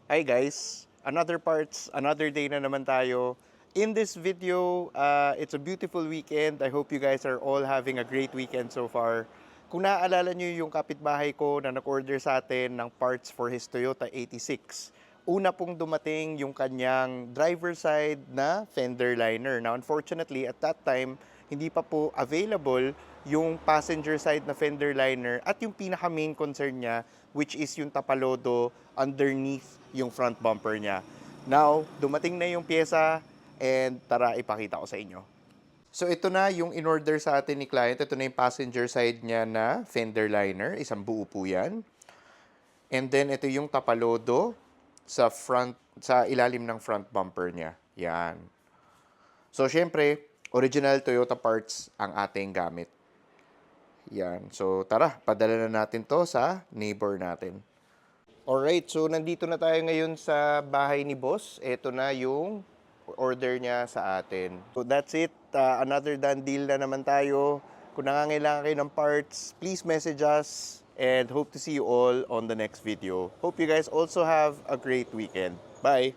Hi guys, another parts, another day na naman tayo. In this video, it's a beautiful weekend. I hope you guys are all having a great weekend so far. Kung naaalala nyo yung kapitbahay ko na nag-order sa atin ng parts for his Toyota 86, una pong dumating yung kanyang driver side na fender liner. Now unfortunately, at that time, hindi pa po available yung passenger side na fender liner at yung pinaka main concern niya, which is yung tapalodo underneath yung front bumper niya. Now, dumating na yung pyesa and tara ipakita ko sa inyo. So ito na yung in-order sa atin ni client. Ito na yung passenger side niya na fender liner. Isang buo po yan. And then ito yung tapalodo sa ilalim ng front bumper niya. Yan. So syempre, original Toyota parts ang ating gamit. Yan. So tara, padala na natin to sa neighbor natin. Alright, so nandito na tayo ngayon sa bahay ni boss. Ito na yung order niya sa atin. So that's it. Another done deal na naman tayo. Kung nangangailangan kayo ng parts, please message us and hope to see you all on the next video. Hope you guys also have a great weekend. Bye!